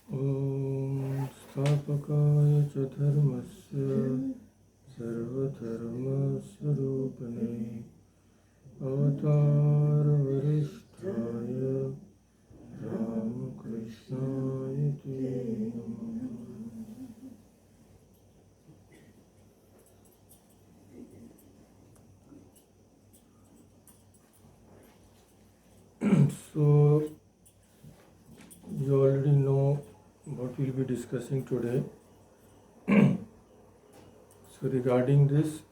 Om Stapakaya cha dharmasya sarvadharmasvarupane avatar varishtaya Ramakrishnaya te namah. So, you already know what we'll be discussing today. So, regarding this,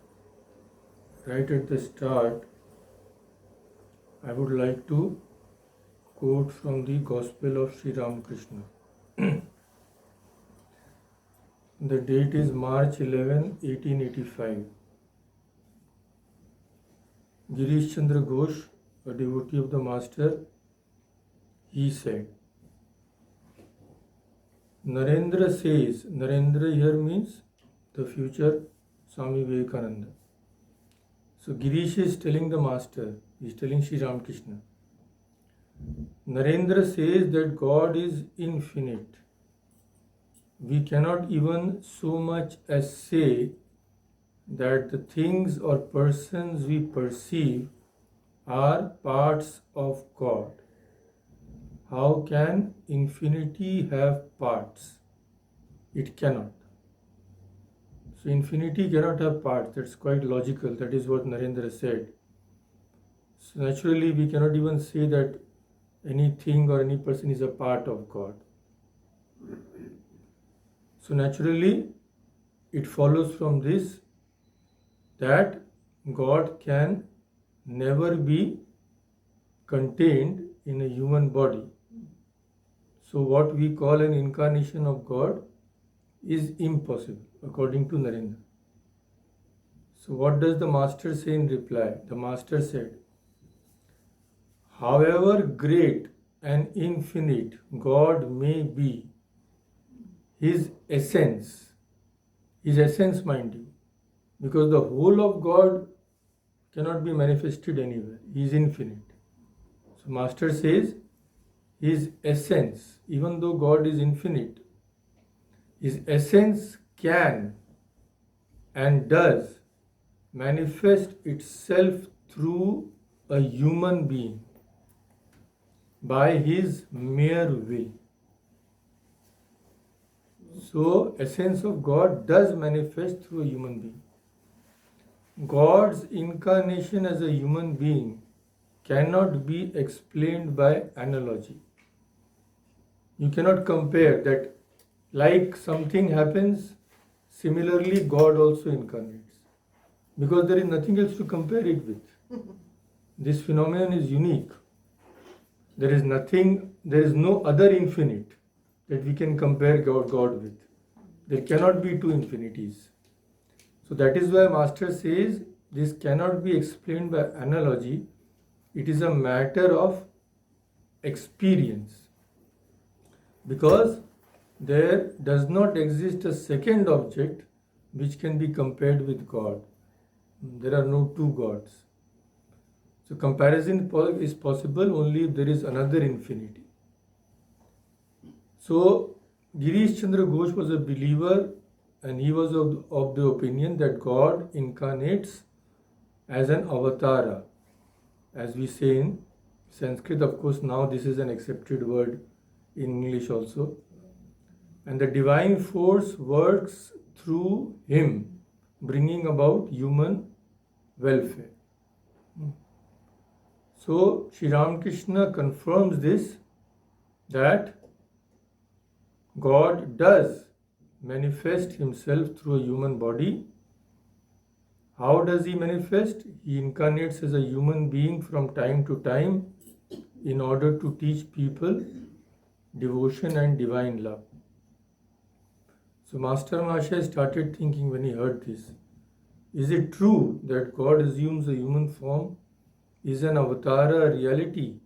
right at the start, I would like to quote from the Gospel of Sri Ramakrishna. The date is March 11, 1885. Girish Chandra Ghosh, a devotee of the Master, he said, Narendra says, Narendra here means the future Swami Vivekananda. So Girish is telling the Master, he is telling Sri Ramakrishna, Narendra says that God is infinite. We cannot even so much as say that the things or persons we perceive are parts of God. How can infinity have parts? It cannot. So infinity cannot have parts. That's quite logical. That is what Narendra said. So naturally we cannot even say that anything or any person is a part of God. So naturally it follows from this that God can never be contained in a human body. So what we call an incarnation of God is impossible according to Narendra. So what does the Master say in reply? The Master said, however great and infinite God may be, His essence mind you, because the whole of God cannot be manifested anywhere. He is infinite. So Master says, His essence, even though God is infinite, His essence can and does manifest itself through a human being by His mere will. So, essence of God does manifest through a human being. God's incarnation as a human being cannot be explained by analogy. You cannot compare that like something happens, similarly God also incarnates. Because there is nothing else to compare it with. This phenomenon is unique. There is no other infinite that we can compare God with. There cannot be two infinities. So that is why Master says this cannot be explained by analogy. It is a matter of experience. Because there does not exist a second object which can be compared with God. There are no two gods. So comparison is possible only if there is another infinity. So Girish Chandra Ghosh was a believer and he was of the opinion that God incarnates as an avatara. As we say in Sanskrit, of course now this is an accepted word in English also. And the divine force works through him, bringing about human welfare. So Sri Ramakrishna confirms this, that God does manifest himself through a human body. How does he manifest? He incarnates as a human being from time to time in order to teach people devotion and divine love. So Master Mahashaya started thinking when he heard this, is it true that God assumes a human form? Is an avatara a reality?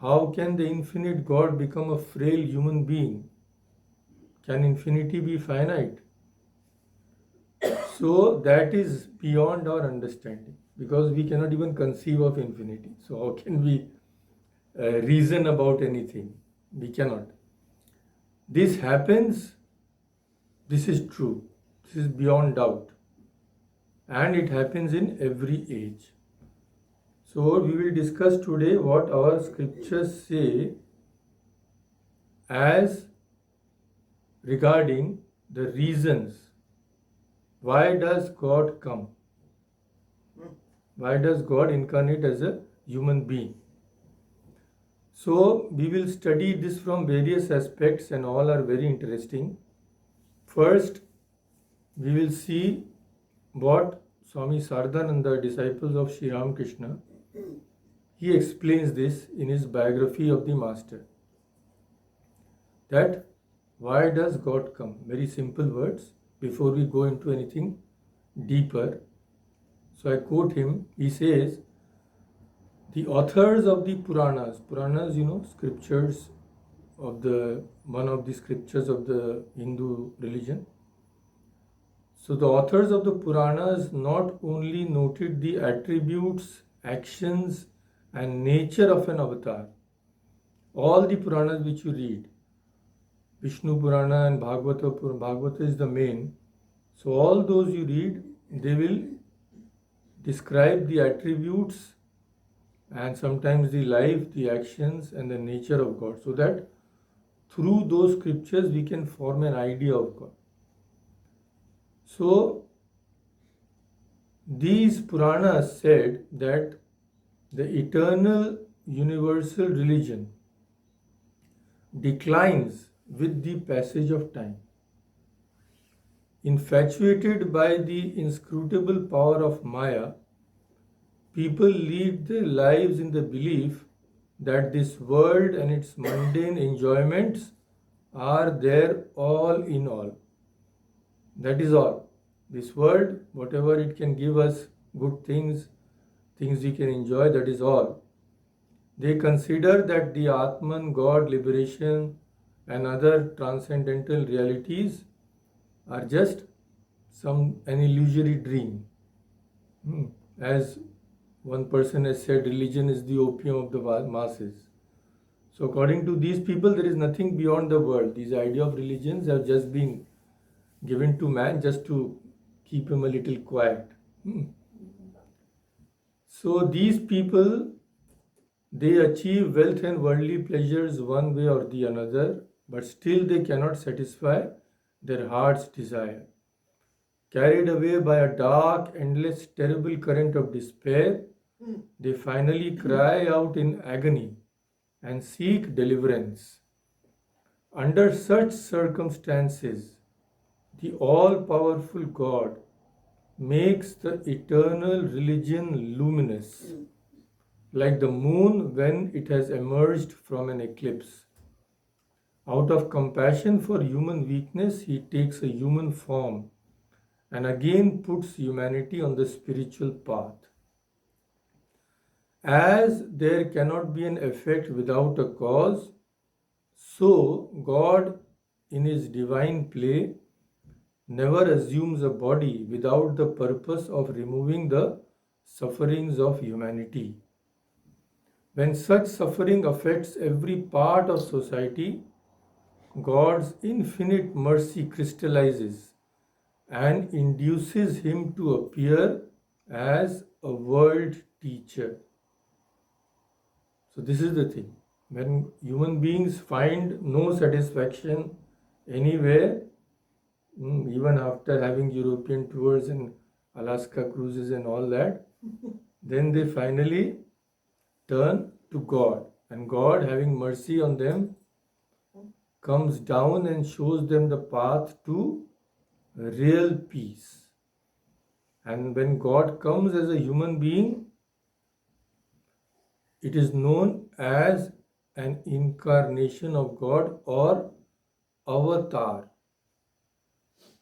How can the infinite God become a frail human being? Can infinity be finite? So that is beyond our understanding, because we cannot even conceive of infinity. So how can we reason about anything? We cannot. This happens, this is true, this is beyond doubt, and it happens in every age. So, we will discuss today what our scriptures say as regarding the reasons why does God come? Why does God incarnate as a human being? So, we will study this from various aspects and all are very interesting. First, we will see what Swami Sardananda, disciples of Sri Ramakrishna, he explains this in his biography of the Master. That why does God come? Very simple words before we go into anything deeper. So I quote him, he says, the authors of the Puranas, scriptures of one of the scriptures of the Hindu religion. So the authors of the Puranas not only noted the attributes, actions and nature of an avatar, all the Puranas which you read, Vishnu Purana and Bhagavata Purana, Bhagavata is the main. So all those you read, they will describe the attributes and sometimes the life, the actions and the nature of God, so that through those scriptures we can form an idea of God. So these Puranas said that the eternal universal religion declines with the passage of time. Infatuated by the inscrutable power of Maya, people lead their lives in the belief that this world and its mundane enjoyments are their all in all. That is all. This world, whatever it can give us, good things, things we can enjoy, that is all. They consider that the Atman, God, liberation, and other transcendental realities are just an illusory dream. As one person has said, religion is the opium of the masses. So according to these people, there is nothing beyond the world. These ideas of religions have just been given to man just to keep him a little quiet. So these people, they achieve wealth and worldly pleasures one way or the another, but still they cannot satisfy their heart's desire. Carried away by a dark, endless, terrible current of despair, they finally cry out in agony and seek deliverance. Under such circumstances, the all-powerful God makes the eternal religion luminous, like the moon when it has emerged from an eclipse. Out of compassion for human weakness, he takes a human form and again puts humanity on the spiritual path. As there cannot be an effect without a cause, so God, in his divine play, never assumes a body without the purpose of removing the sufferings of humanity. When such suffering affects every part of society, God's infinite mercy crystallizes and induces him to appear as a world teacher. So this is the thing. When human beings find no satisfaction anywhere, even after having European tours and Alaska cruises and all that, then they finally turn to God. And God, having mercy on them, comes down and shows them the path to real peace. And when God comes as a human being, it is known as an incarnation of God or avatar.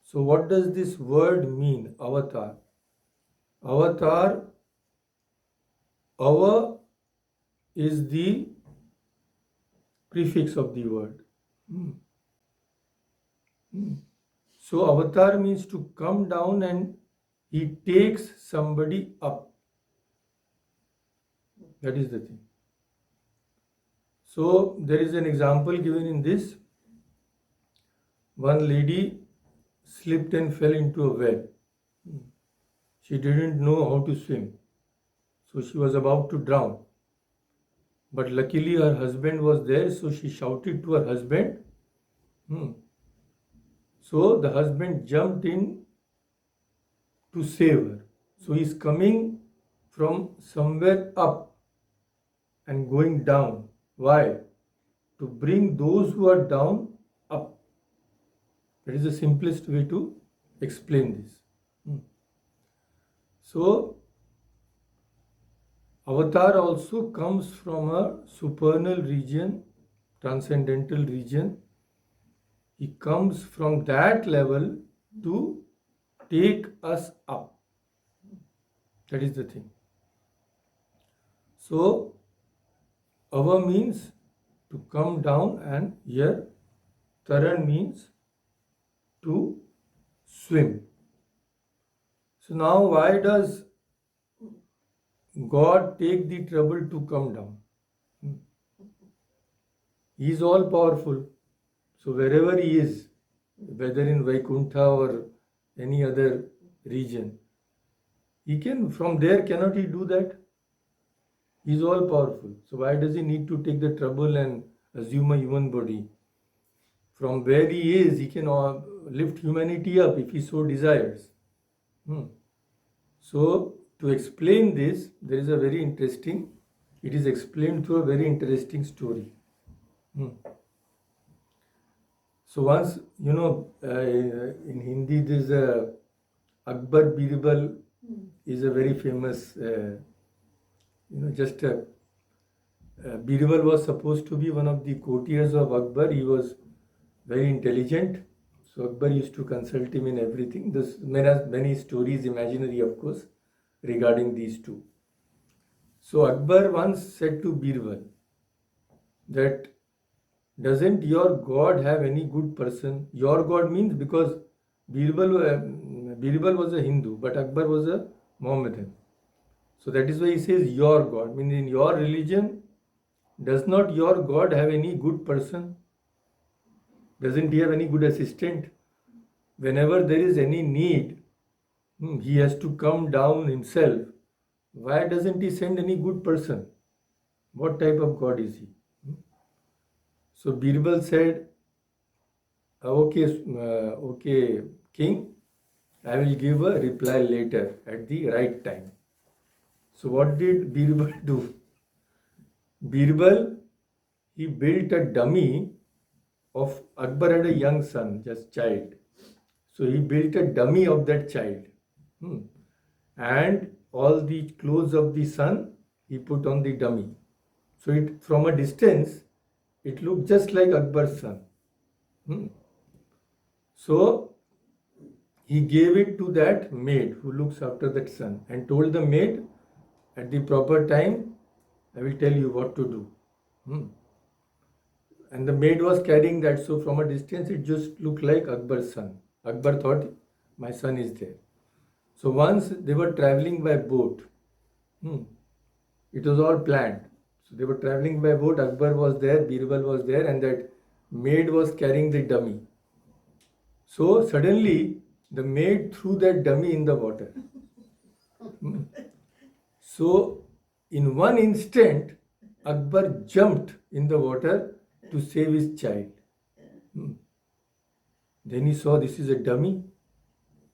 So what does this word mean, avatar? Avatar, ava is the prefix of the word. So avatar means to come down and he takes somebody up. That is the thing. So there is an example given in this. one lady slipped and fell into a well. She didn't know how to swim, so she was about to drown. But luckily her husband was there, so she shouted to her husband. Hmm. So the husband jumped in to save her. So he's coming from somewhere up and going down. Why? To bring those who are down up. That is the simplest way to explain this. So, avatar also comes from a supernal region, transcendental region. He comes from that level to take us up. That is the thing. So, ava means to come down, and here taran means to swim. So now why does God take the trouble to come down? He is all powerful. So wherever he is, whether in Vaikuntha or any other region, he can, from there, cannot he do that? He is all powerful. So why does he need to take the trouble and assume a human body? From where he is, he can lift humanity up if he so desires. So to explain this, there is a very interesting, it is explained through a very interesting story. So once, in Hindi, there's a Akbar Birbal is a very famous, Birbal was supposed to be one of the courtiers of Akbar. He was very intelligent. So Akbar used to consult him in everything. There's many stories, imaginary of course, regarding these two. So Akbar once said to Birbal that, doesn't your God have any good person? Your God means because Birbal was a Hindu, but Akbar was a Mohammedan. So that is why he says your God. Means in your religion, does not your God have any good person? Doesn't he have any good assistant? Whenever there is any need, he has to come down himself. Why doesn't he send any good person? What type of God is he? So Birbal said, okay, king, I will give a reply later at the right time. So what did Birbal do? Birbal, he built a dummy of Akbar had a young son, just child. So he built a dummy of that child. And all the clothes of the son he put on the dummy. So it, from a distance, it looked just like Akbar's son. So he gave it to that maid who looks after that son and told the maid, at the proper time, I will tell you what to do. And the maid was carrying that, so from a distance it just looked like Akbar's son. Akbar thought, my son is there. So once they were traveling by boat, it was all planned. So they were traveling by boat, Akbar was there, Birbal was there, and that maid was carrying the dummy. So suddenly the maid threw that dummy in the water. So in one instant, Akbar jumped in the water to save his child. Then he saw this is a dummy.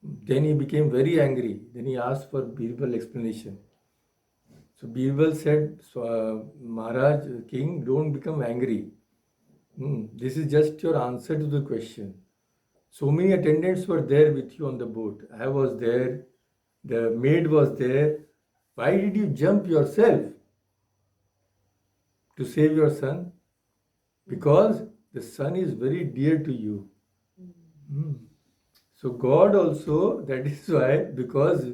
Then he became very angry. Then he asked for Birbal explanation. So Birbal said, Maharaj, king, don't become angry. This is just your answer to the question. So many attendants were there with you on the boat. I was there. The maid was there. Why did you jump yourself to save your son? Because the son is very dear to you. So God also, that is why, because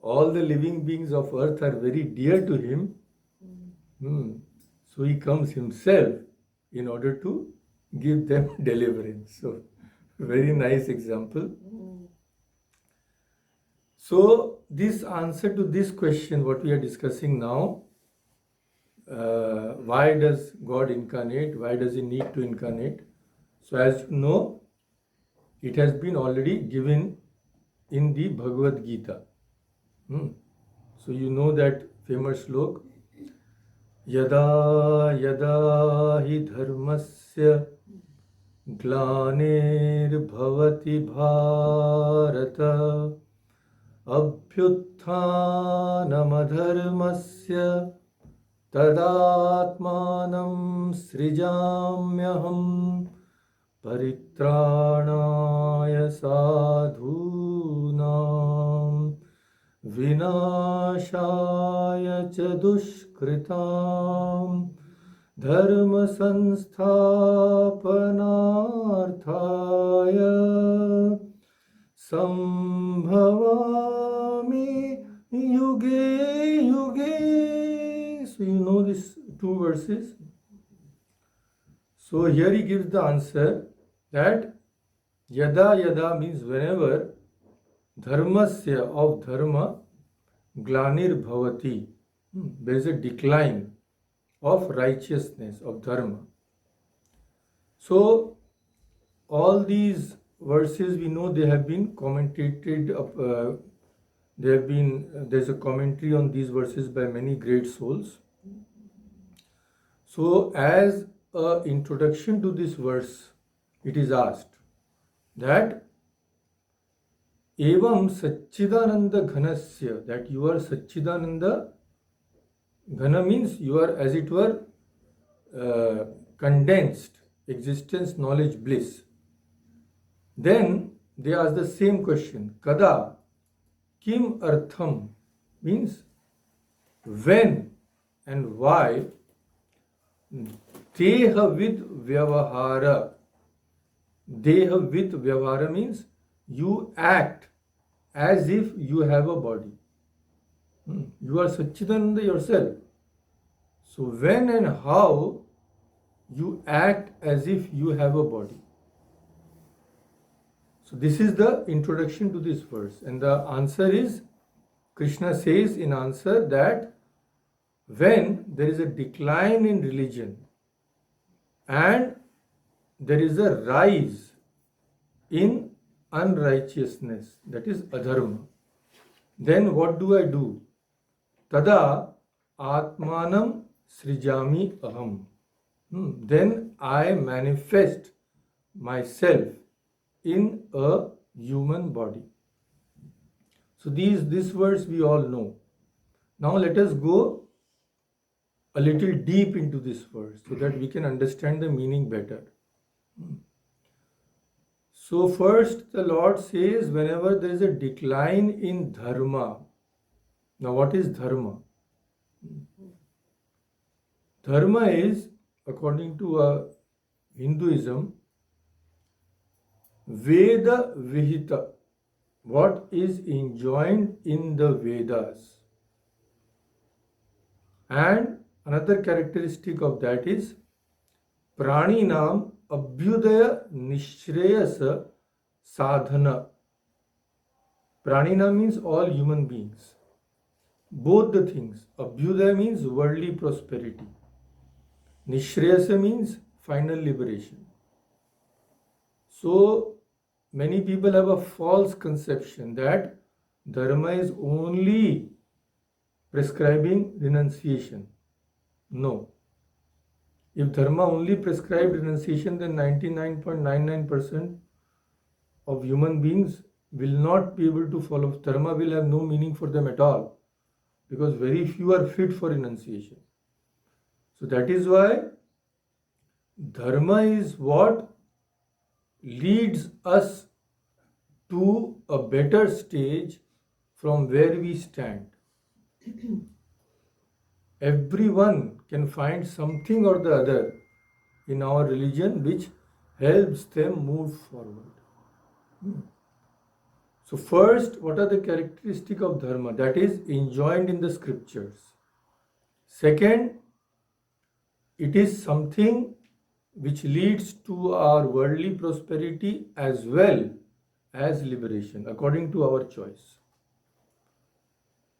all the living beings of earth are very dear to him, so he comes himself in order to give them deliverance. So very nice example. So this answer to this question, what we are discussing now, why does God incarnate? Why does he need to incarnate? So as you know, It has been already given in the Bhagavad Gita. So you know that famous slok, Yada yada hi dharmasya ग्लानिर्भवति Bharat अभ्युत्थानमधर्मस्य तदात्मानं सृजाम्यहं परित्राणाय साधूनां विनाशाय च दुष्कृतां धर्म संस्थापनार्थाय संभवामि युगे युगे. So you know these two verses. So here he gives the answer that yada yada means whenever dharmasya of dharma glanir bhavati, there is a decline of righteousness, of dharma. So all these verses we know they have been commentated, there's a commentary on these verses by many great souls. So as an introduction to this verse, it is asked that evam Satchidananda Ghanasya, that you are Satchidananda. Ghana means you are, as it were, condensed existence, knowledge, bliss. Then they ask the same question, Kada, Kim Artham, means when and why. Deha vid vyavahara. Deha vid vyavahara means you act as if you have a body. You are Satchidananda yourself. So when and how you act as if you have a body. So this is the introduction to this verse. And the answer is, Krishna says in answer that when there is a decline in religion and there is a rise in unrighteousness, that is adharma, then what do? Tada atmanam srijami aham. Then I manifest myself in a human body. So this verse we all know. Now let us go a little deep into this verse so that we can understand the meaning better. So first the Lord says whenever there is a decline in dharma. Now what is dharma? Dharma is, according to Hinduism, Veda Vihita, what is enjoined in the Vedas. And another characteristic of that is Praninam Abhyudaya Nishreyasa Sadhana. Pranina means all human beings. Both the things. Abhyudaya means worldly prosperity. Nishreyasa means final liberation. So many people have a false conception that dharma is only prescribing renunciation. No. If dharma only prescribed renunciation, then 99.99% of human beings will not be able to follow. Dharma will have no meaning for them at all, because very few are fit for renunciation. So that is why dharma is what leads us to a better stage from where we stand. Everyone can find something or the other in our religion which helps them move forward. So first, what are the characteristics of dharma? That is enjoined in the scriptures. Second, it is something which leads to our worldly prosperity as well as liberation, according to our choice.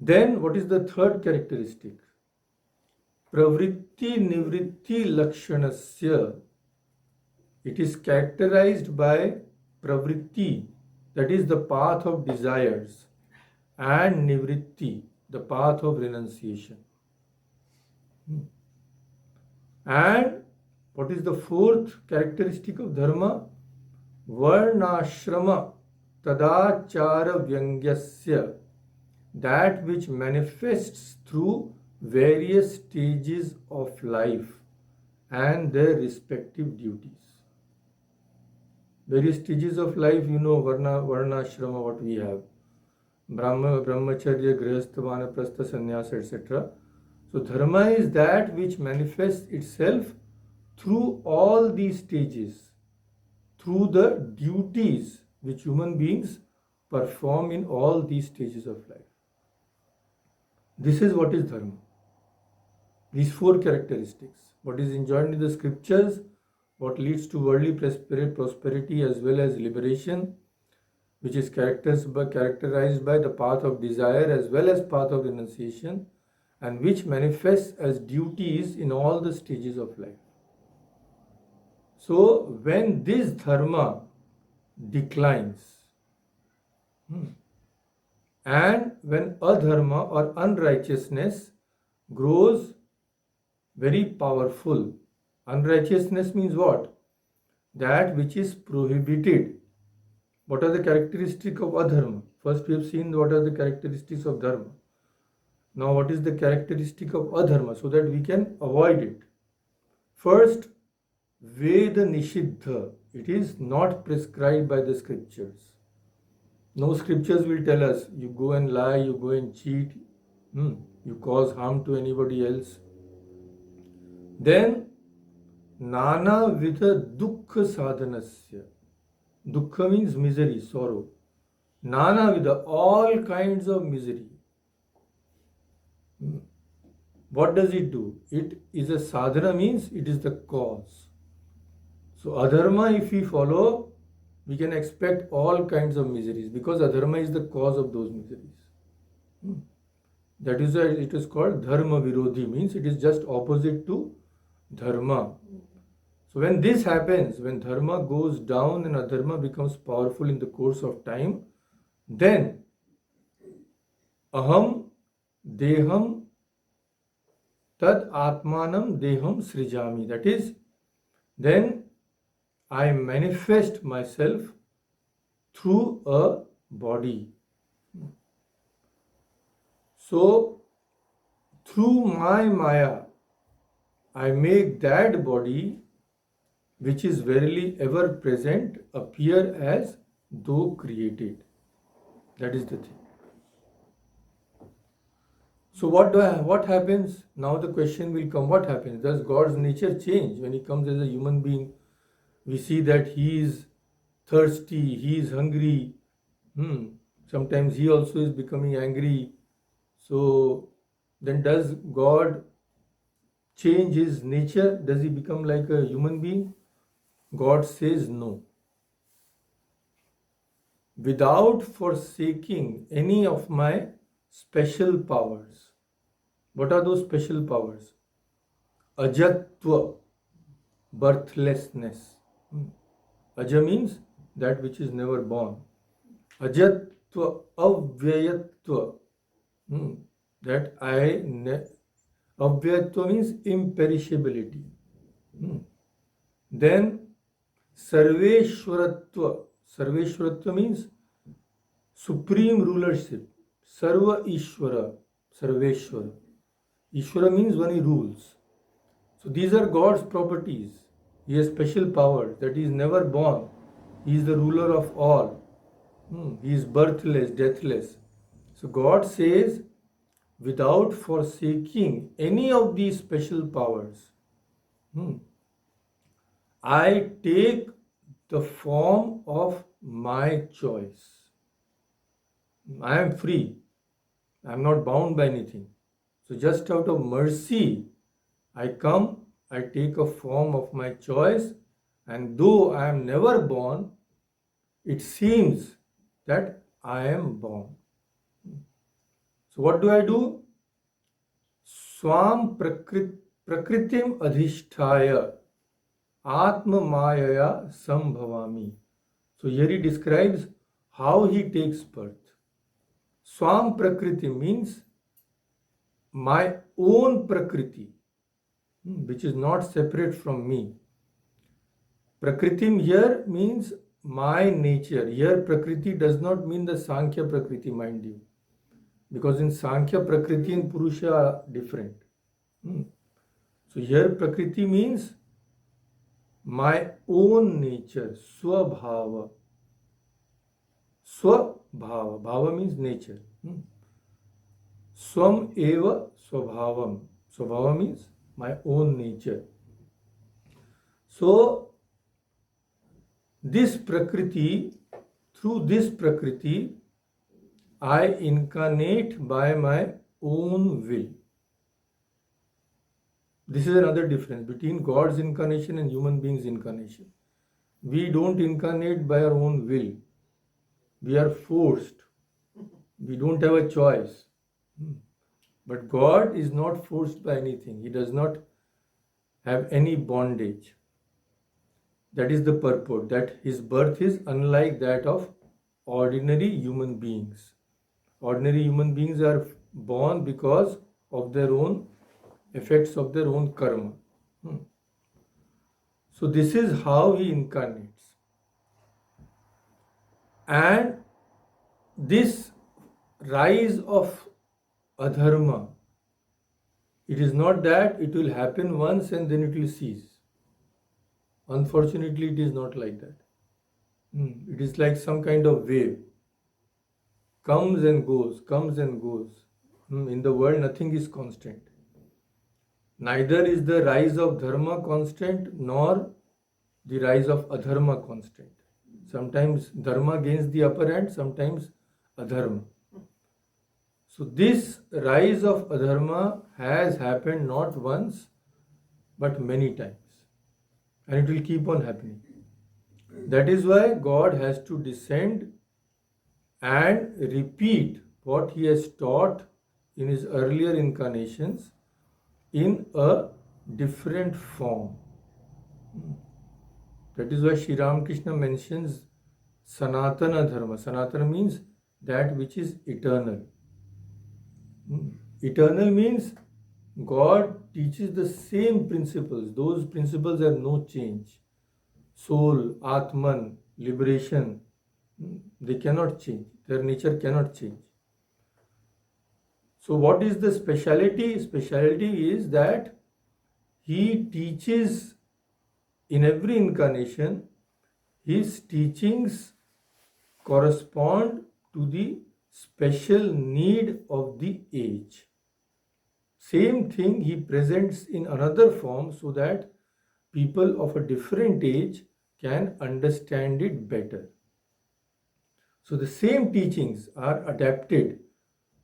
Then, what is the third characteristic? Pravritti nivritti lakshanasya. It is characterized by pravritti, that is the path of desires, and nivritti, the path of renunciation. And what is the fourth characteristic of dharma? Varnashrama tadachara vyangyasya, that which manifests through various stages of life and their respective duties. Various stages of life, varnashrama, what we have. Brahmacharya, Grihastha, Vanaprastha, Sannyasa, etc. So dharma is that which manifests itself through all these stages, through the duties which human beings perform in all these stages of life. This is what is dharma. These four characteristics. What is enjoined in the scriptures, what leads to worldly prosperity as well as liberation, which is characterized by the path of desire as well as path of renunciation, and which manifests as duties in all the stages of life. So when this dharma declines, and when adharma or unrighteousness grows very powerful. Unrighteousness means what? That which is prohibited. What are the characteristics of adharma? First we have seen what are the characteristics of dharma. Now what is the characteristic of adharma, so that we can avoid it? First, Veda Nishiddha. It is not prescribed by the scriptures. No scriptures will tell us you go and lie, you go and cheat, you cause harm to anybody else. Then Nana Vidha Dukkha Sadhanasya. Dukkha means misery, sorrow. Nana Vidha, all kinds of misery. What does it do? It is a sadhana, means it is the cause. So adharma, if we follow, we can expect all kinds of miseries, because adharma is the cause of those miseries. That is why it is called dharma virodhi, means it is just opposite to dharma. So when this happens, when dharma goes down and adharma becomes powerful in the course of time, then aham deham tad atmanam deham srijami. That is, then I manifest myself through a body. So through my maya, I make that body which is verily ever present appear as though created. That is the thing. So what happens? Now the question will come, what happens? Does God's nature change when He comes as a human being? We see that He is thirsty, He is hungry. Sometimes He also is becoming angry. So then does God change His nature? Does He become like a human being? God says no. Without forsaking any of my special powers. What are those special powers? Ajatva, birthlessness. Aja means that which is never born. Ajatva, avyayatva. Avyayatva means imperishability. Then Sarveshwaratva. Sarveshwaratva means supreme rulership. Sarva Ishvara. Sarveshwara. Ishvara means when He rules. So these are God's properties. He has special powers, that He is never born. He is the ruler of all. He is birthless, deathless. So God says, without forsaking any of these special powers, I take the form of my choice. I am free. I am not bound by anything. So just out of mercy, I come, I take a form of my choice, and though I am never born, it seems that I am born. So what do? Swam prakritim adhisthaya atma mayaya sambhavami. So here he describes how he takes birth. Swam Prakriti means my own Prakriti, which is not separate from me. Prakritim here means my nature. Here Prakriti does not mean the Sankhya Prakriti, mind you. Because in Sankhya, Prakriti and Purusha are different. So here Prakriti means my own nature, Swabhava. Swabhava. Bhava means nature. Swam eva swabhavam. Swabhava means my own nature. So this Prakriti, through this Prakriti, I incarnate by my own will. This is another difference between God's incarnation and human beings' incarnation. We don't incarnate by our own will. We are forced. We don't have a choice. But God is not forced by anything. He does not have any bondage. That is the purport, that his birth is unlike that of ordinary human beings. Ordinary human beings are born because of their own effects of their own karma. So this is how he incarnates. And this rise of adharma, it is not that it will happen once and then it will cease. Unfortunately, it is not like that. It is like some kind of wave. Comes and goes, comes and goes. In the world, nothing is constant. Neither is the rise of dharma constant nor the rise of adharma constant. Sometimes dharma gains the upper hand, sometimes adharma. So this rise of adharma has happened not once but many times. And it will keep on happening. That is why God has to descend and repeat what he has taught in his earlier incarnations in a different form. That is why Sri Ramakrishna mentions Sanatana Dharma. Sanatana means that which is eternal. Eternal means God teaches the same principles. Those principles have no change. Soul, Atman, liberation, they cannot change. Their nature cannot change. So what is the speciality? Speciality is that he teaches in every incarnation, his teachings correspond to the special need of the age. Same thing he presents in another form so that people of a different age can understand it better. So the same teachings are adapted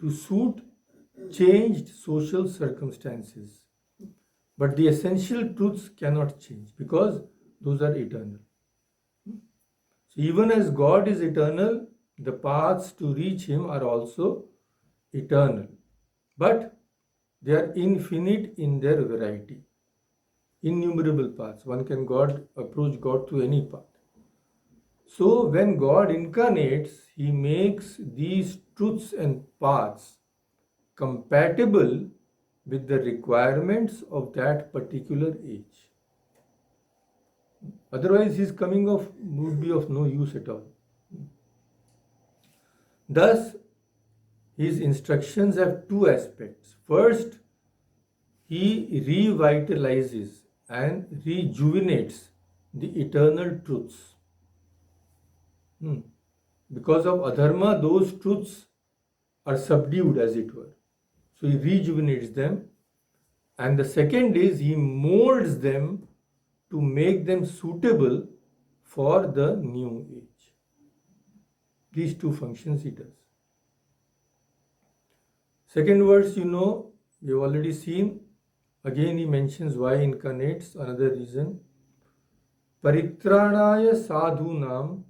to suit changed social circumstances. But the essential truths cannot change because those are eternal. So even as God is eternal, the paths to reach him are also eternal. But they are infinite in their variety. Innumerable paths. One can approach God through any path. So when God incarnates, he makes these truths and paths compatible with the requirements of that particular age. Otherwise, his coming of would be of no use at all. Thus, his instructions have two aspects. First, he revitalizes and rejuvenates the eternal truths. Because of adharma, those truths are subdued, as it were. So he rejuvenates them. And the second is he molds them to make them suitable for the new age. These two functions he does. Second verse, we've already seen. Again he mentions why he incarnates, another reason. Paritranaya sadhunam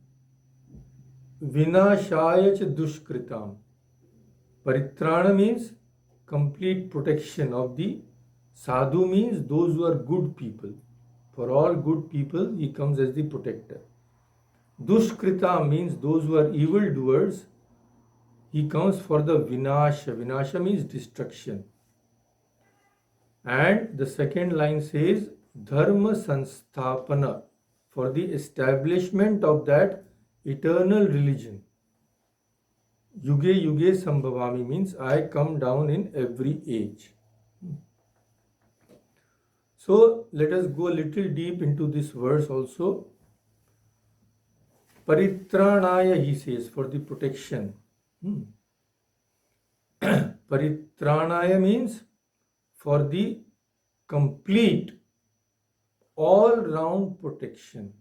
vinashaya cha dushkritam. Paritrana means complete protection of the sadhu, means those who are good people. For all good people, he comes as the protector. Dushkrita means those who are evil doers. He comes for the vinasha. Vinasha means destruction. And the second line says dharma sanstapana, for the establishment of that eternal religion. Yuge yuge sambhavami means I come down in every age. So let us go a little deep into this verse also. Paritranaya, he says, for the protection. Paritranaya means for the complete, all-round protection.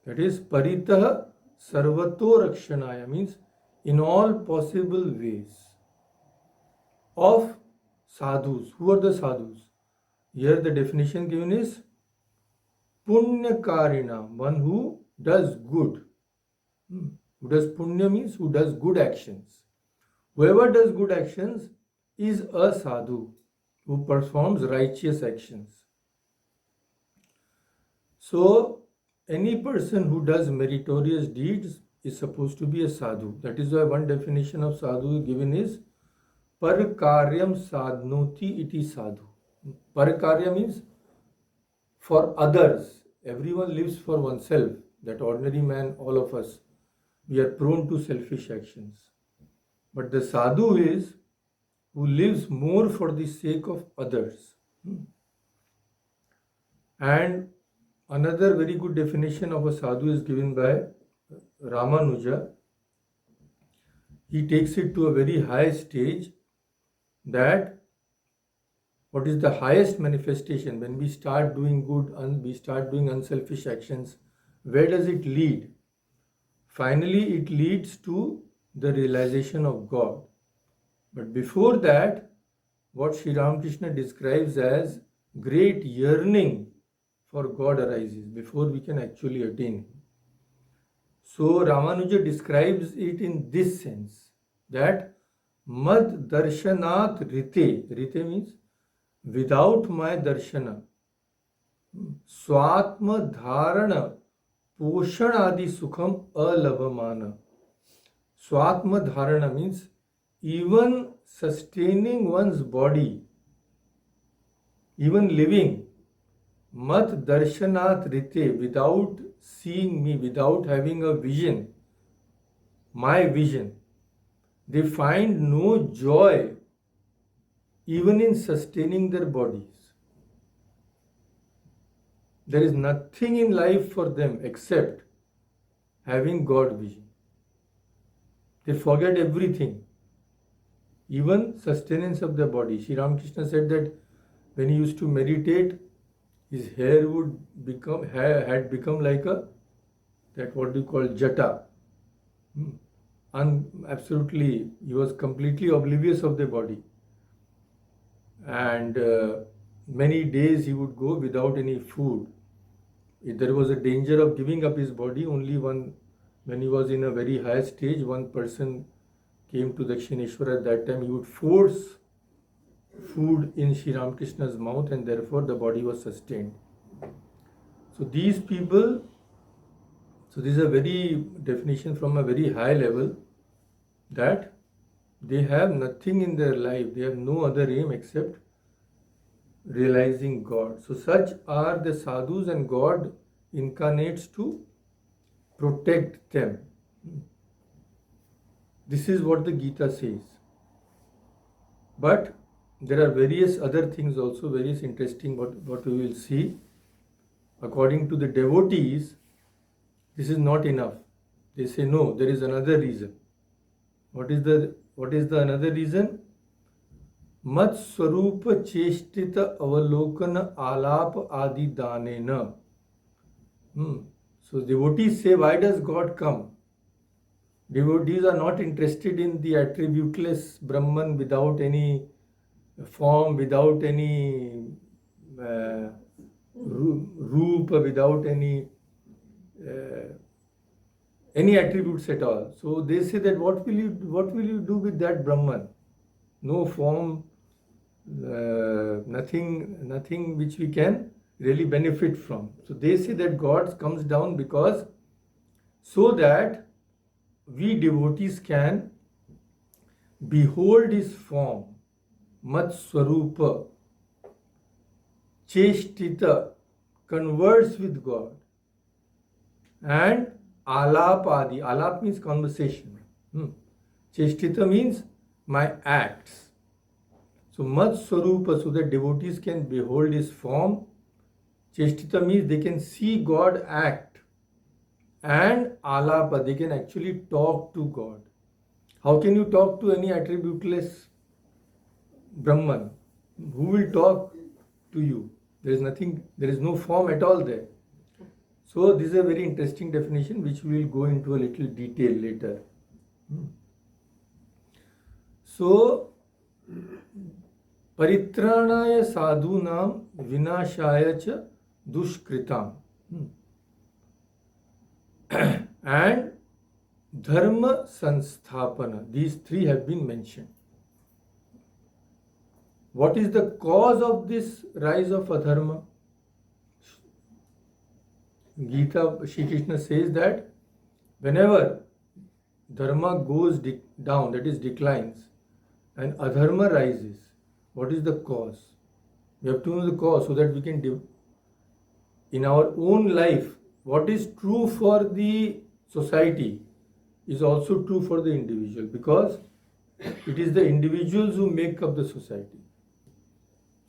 That is paritah sarvato rakshanaya means in all possible ways of sadhus. Who are the sadhus? Here the definition given is punyakarina, one who does good. Who does punya means who does good actions. Whoever does good actions is a sadhu who performs righteous actions. So, any person who does meritorious deeds is supposed to be a sadhu. That is why one definition of sadhu given is parkaryam sadnoti iti sadhu. Parkarya means for others. Everyone lives for oneself. That ordinary man, all of us, we are prone to selfish actions. But the sadhu is who lives more for the sake of others. And another very good definition of a sadhu is given by Ramanuja. He takes it to a very high stage, that what is the highest manifestation when we start doing good and we start doing unselfish actions, where does it lead? Finally, it leads to the realization of God. But before that, what Sri Ramakrishna describes as great yearning for God arises before we can actually attain Him. So Ramanuja describes it in this sense, that mad darshanat rite. Rite means without my darshana, swatma dharana poshan adi sukham alabhamana. Swatma dharana means even sustaining one's body, even living, mat darshanat rite, without seeing me, without having a vision, my vision, they find no joy even in sustaining their bodies. There is nothing in life for them except having God vision. They forget everything, even sustenance of their body. Sri Ramakrishna said that when he used to meditate, his hair had become like that what we call jata. Absolutely, he was completely oblivious of the body. And many days he would go without any food. If there was a danger of giving up his body, only when he was in a very high stage, one person came to Dakshineshwar. At that time, he would force food in Sri Ramakrishna's mouth, and therefore the body was sustained. So these people, so this is a very definition from a very high level, that they have nothing in their life, they have no other aim except realizing God. So such are the sadhus, and God incarnates to protect them. This is what the Gita says. But there are various other things also, various interesting what we will see. According to the devotees, this is not enough. They say no, there is another reason. What is the another reason? Mat swarupa cheshtita avalokana alap adi danena. So devotees say, why does God come? Devotees are not interested in the attributeless Brahman without any form, without any rupa, without any attributes at all. So they say that what will you do with that Brahman? No form, nothing which we can really benefit from. So they say that God comes down because so that we devotees can behold his form, mat swarupa, cheshtita, converse with God, and alapadi. Alap means conversation. Cheshtita means my acts. So mat swarupa, so that devotees can behold his form. Cheshtita means they can see God act. And alapa, they can actually talk to God. How can you talk to any attributeless Brahman? Who will talk to you? There is nothing, there is no form at all there. So this is a very interesting definition which we will go into a little detail later. So, paritranaya sadhunam vinashaya cha dushkritam. And dharma sanstapana. These three have been mentioned. What is the cause of this rise of adharma? Gita, Shri Krishna says that whenever dharma goes down, that is declines, and adharma rises, what is the cause? We have to know the cause so that we can do in our own life. What is true for the society is also true for the individual, because it is the individuals who make up the society.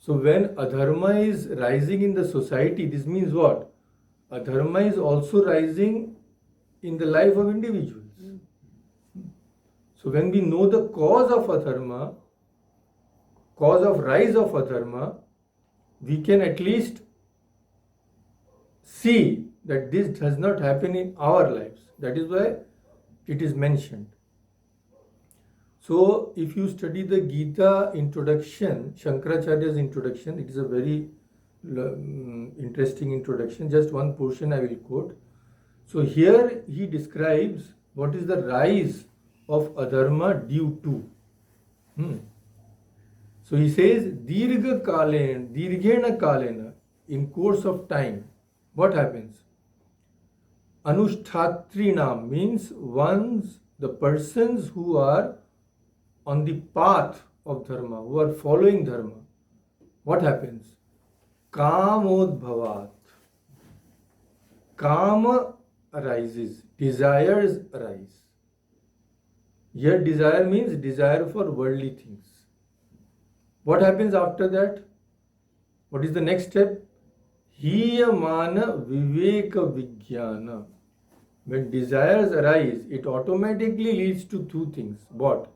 So when adharma is rising in the society, this means what? Adharma is also rising in the life of individuals. So when we know the cause of adharma, cause of rise of adharma, we can at least see that this does not happen in our lives. That is why it is mentioned. So if you study the Gita introduction, Shankaracharya's introduction, it is a very interesting introduction. Just one portion I will quote. So here he describes what is the rise of adharma due to. So he says, dirghena kalena, in course of time, what happens? Anushtatrinam means the persons who are on the path of dharma, who are following dharma. What happens? Kamodbhavat. Kama arises, desires arise. Here desire means desire for worldly things. What happens after that? What is the next step? Hiyamana viveka vijnana. When desires arise, it automatically leads to two things. What?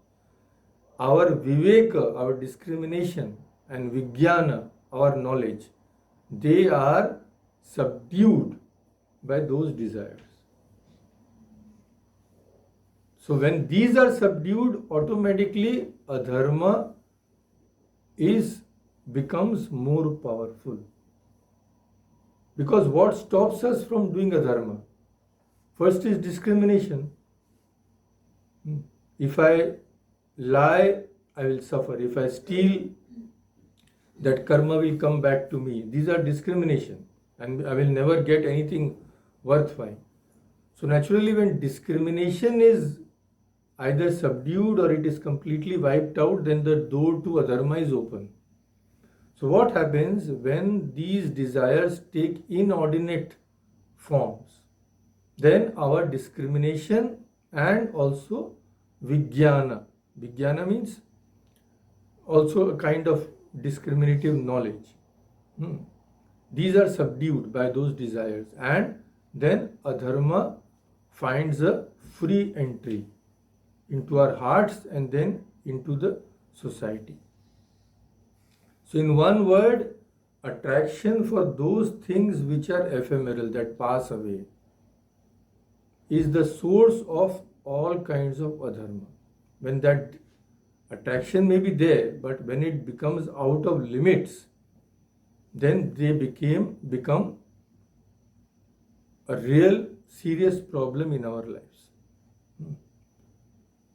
Our viveka, our discrimination, and vijnana, our knowledge, they are subdued by those desires. So when these are subdued, automatically adharma becomes more powerful. Because what stops us from doing adharma? First is discrimination. If I lie, I will suffer. If I steal, that karma will come back to me. These are discrimination, and I will never get anything worthwhile. So naturally, when discrimination is either subdued or it is completely wiped out, then the door to adharma is open. So what happens when these desires take inordinate forms? Then our discrimination and also vijnana. Vijnana means also a kind of discriminative knowledge. These are subdued by those desires, and then adharma finds a free entry into our hearts and then into the society. So in one word, attraction for those things which are ephemeral, that pass away, is the source of all kinds of adharma. When that attraction may be there, but when it becomes out of limits, then they become a real serious problem in our lives.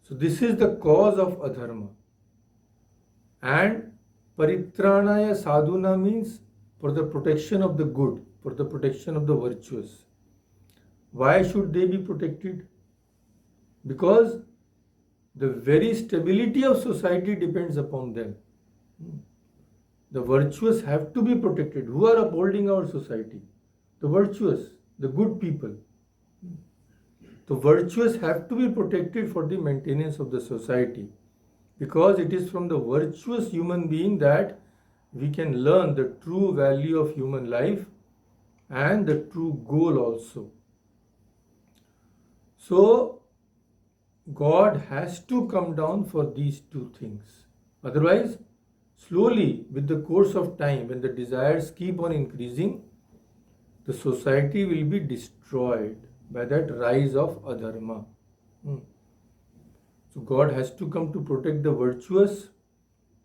So this is the cause of adharma. And paritranaya sadhuna means for the protection of the good, for the protection of the virtuous. Why should they be protected? Because the very stability of society depends upon them. The virtuous have to be protected. Who are upholding our society? The virtuous, the good people. The virtuous have to be protected for the maintenance of the society, because it is from the virtuous human being that we can learn the true value of human life and the true goal also. So, God has to come down for these two things. Otherwise, slowly, with the course of time, when the desires keep on increasing, the society will be destroyed by that rise of adharma. So God has to come to protect the virtuous,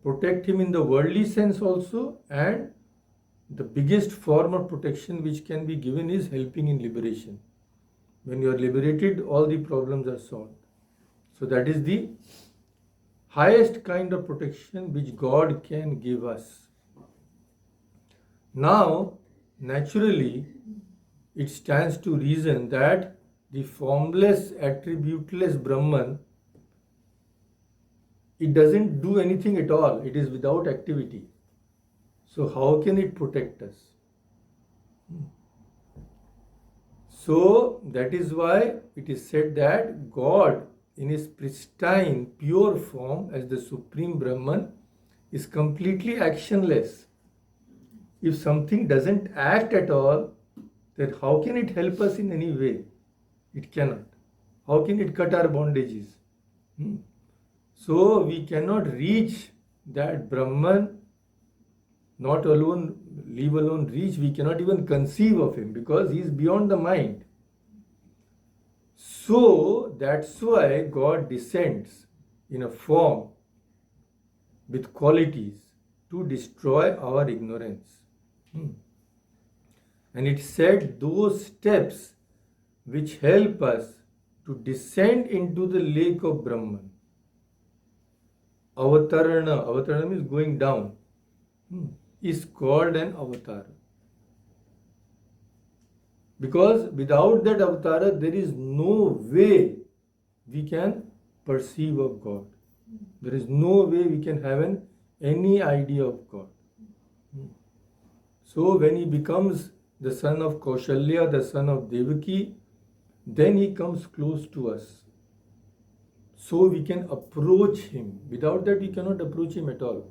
protect him in the worldly sense also, and the biggest form of protection which can be given is helping in liberation. When you are liberated, all the problems are solved. So that is the highest kind of protection which God can give us. Now, naturally, it stands to reason that the formless, attributeless Brahman, it doesn't do anything at all. It is without activity. So how can it protect us? So that is why it is said that God, in his pristine, pure form as the Supreme Brahman, is completely actionless. If something doesn't act at all, then how can it help us in any way? It cannot. How can it cut our bondages? So we cannot reach that Brahman, not alone, leave alone reach, we cannot even conceive of him because he is beyond the mind. So that's why God descends in a form with qualities to destroy our ignorance. And it said those steps which help us to descend into the lake of Brahman. Avatarana means going down, is called an avatar. Because without that avatar, there is no way we can perceive of God. There is no way we can have any idea of God. So when he becomes the son of Kaushalya, the son of Devaki, then he comes close to us. So we can approach him. Without that, we cannot approach him at all.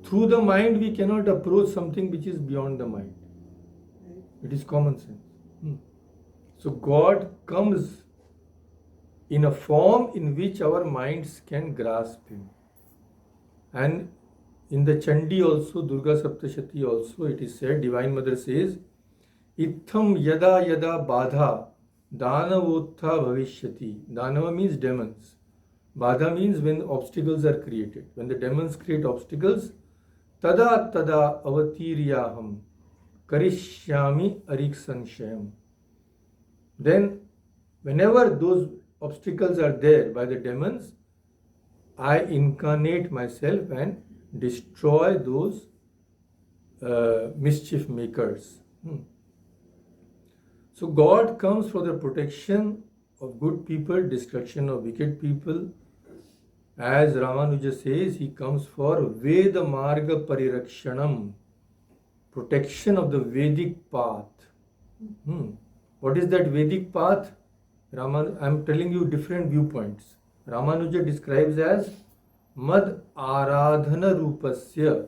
Through the mind, we cannot approach something which is beyond the mind. It is common sense. So God comes in a form in which our minds can grasp him. And in the Chandi also, Durga Saptashati also, it is said, Divine Mother says, Itham yada yada badha danavotha bhavishyati. Danava means demons. Badha means when obstacles are created. When the demons create obstacles, tada tada avatiryaham karishyami arik sanshayam. Then, whenever those obstacles are there by the demons, I incarnate myself and destroy those mischief makers. So God comes for the protection of good people, destruction of wicked people. As Ramanuja says, he comes for Veda Marga Parirakshanam, protection of the Vedic path. What is that Vedic path? I am telling you different viewpoints. Ramanuja describes as Mad Aradhana Rupasya.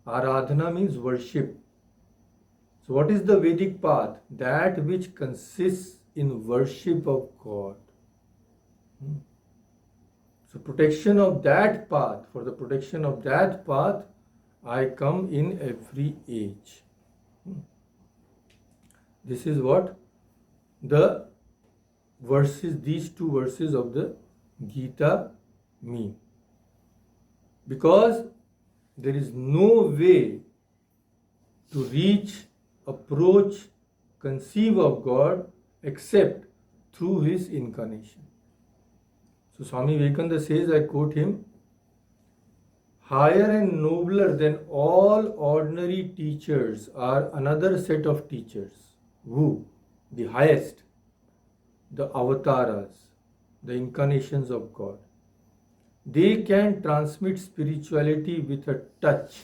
Aradhana means worship. So what is the Vedic path? That which consists in worship of God. So protection of that path, for the protection of that path, I come in every age. This is what the verses, these two verses of the Gita mean. Because there is no way to reach, approach, conceive of God except through his incarnation. So Swami Vivekananda says, I quote him, higher and nobler than all ordinary teachers are another set of teachers. Who? The highest. the avatars, the incarnations of God. They can transmit spirituality with a touch,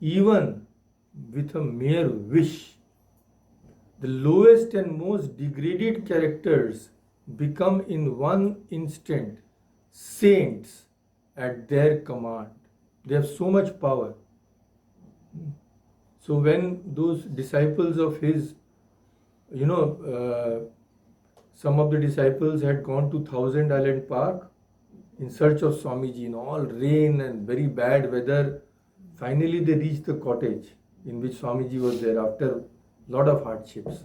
even with a mere wish. The lowest and most degraded characters become in one instant saints at their command. They have so much power. So when those disciples of his, some of the disciples had gone to Thousand Island Park in search of Swamiji in all rain and very bad weather. Finally, they reached the cottage in which Swamiji was there after a lot of hardships.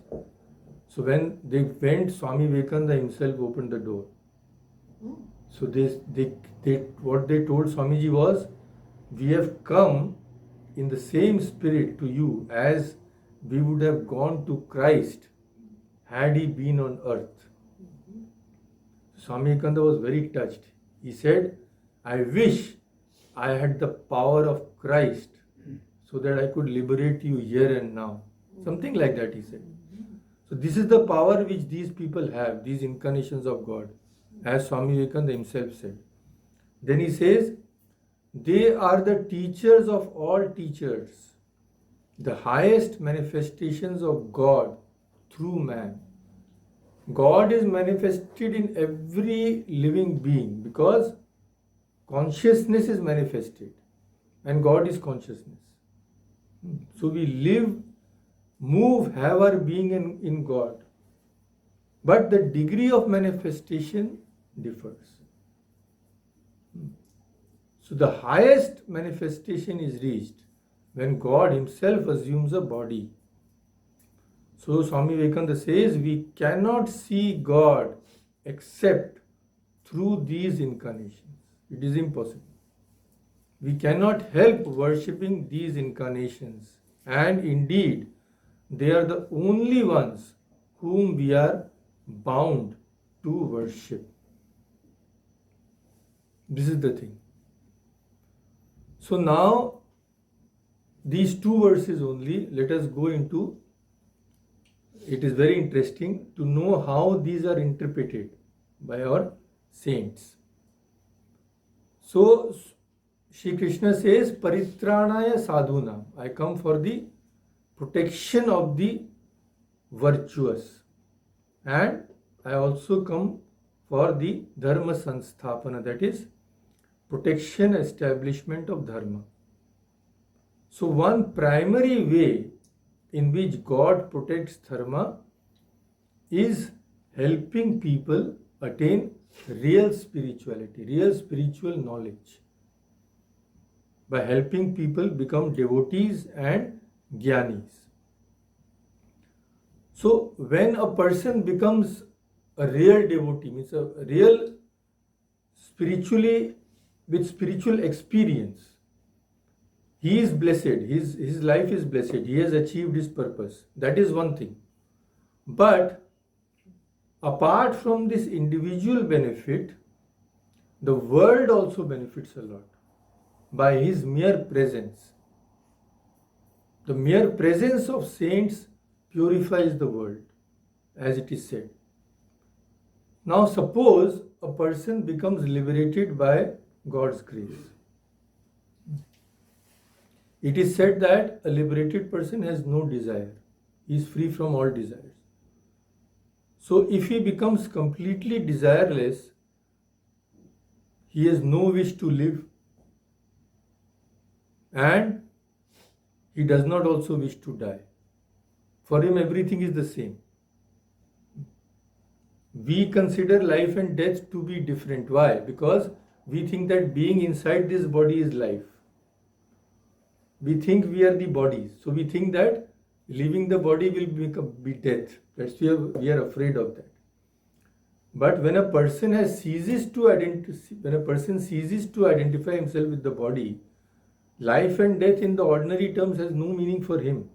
So when they went, Swami Vivekananda himself opened the door. So what they told Swamiji was, we have come in the same spirit to you as we would have gone to Christ had he been on earth. Swami Vivekananda was very touched. He said, I wish I had the power of Christ so that I could liberate you here and now. Something like that, he said. So this is the power which these people have, these incarnations of God, as Swami Vivekananda himself said. Then he says, they are the teachers of all teachers, the highest manifestations of God through man. God is manifested in every living being because consciousness is manifested and God is consciousness. So we live, move, have our being in God. But the degree of manifestation differs. So the highest manifestation is reached when God himself assumes a body. So Swami Vivekananda says we cannot see God except through these incarnations. It is impossible. We cannot help worshipping these incarnations, and indeed they are the only ones whom we are bound to worship. This is the thing. So now, these two verses only, let us go into, it is very interesting to know how these are interpreted by our saints. So, Shri Krishna says, Paritranaya sadhuna. I come for the protection of the virtuous. And I also come for the dharma sanstapana, that is, protection, establishment of dharma. So one primary way in which God protects dharma is helping people attain real spirituality, real spiritual knowledge, by helping people become devotees and jnanis. So when a person becomes a real devotee, means a real spiritually, with spiritual experience, he is blessed, his life is blessed, he has achieved his purpose. That is one thing. But apart from this individual benefit, the world also benefits a lot by his mere presence. The mere presence of saints purifies the world, as it is said. Now suppose a person becomes liberated by God's grace. It is said that a liberated person has no desire. He is free from all desires. So if he becomes completely desireless, he has no wish to live, and he does not also wish to die. For him everything is the same. We consider life and death to be different. Why? Because we think that being inside this body is life. We think we are the bodies. So we think that leaving the body will be death. That's why we are afraid of that. But when a person ceases to identify himself with the body, life and death in the ordinary terms has no meaning for him.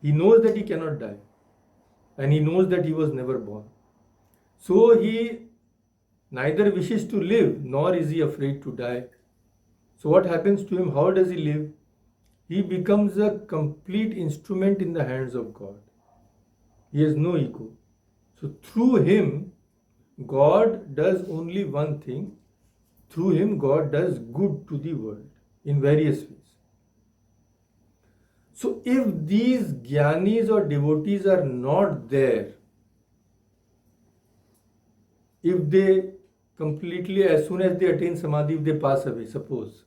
He knows that he cannot die, and he knows that he was never born. So he neither wishes to live nor is he afraid to die. So what happens to him? How does he live? He becomes a complete instrument in the hands of God. He has no ego. So through him, God does only one thing. Through him, God does good to the world in various ways. So if these jnanis or devotees are not there, if they completely, as soon as they attain samadhi, if they pass away, suppose,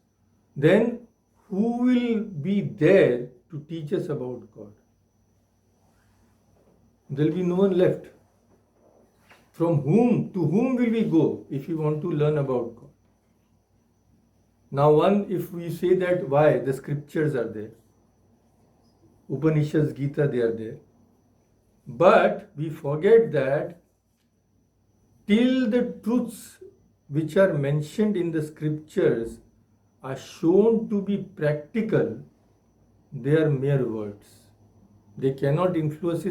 then who will be there to teach us about God? There will be no one left. From whom, to whom will we go if we want to learn about God? Now, if we say that, why? The scriptures are there. Upanishads, Gita, they are there. But we forget that till the truths which are mentioned in the scriptures are shown to be practical, they are mere words. They cannot influence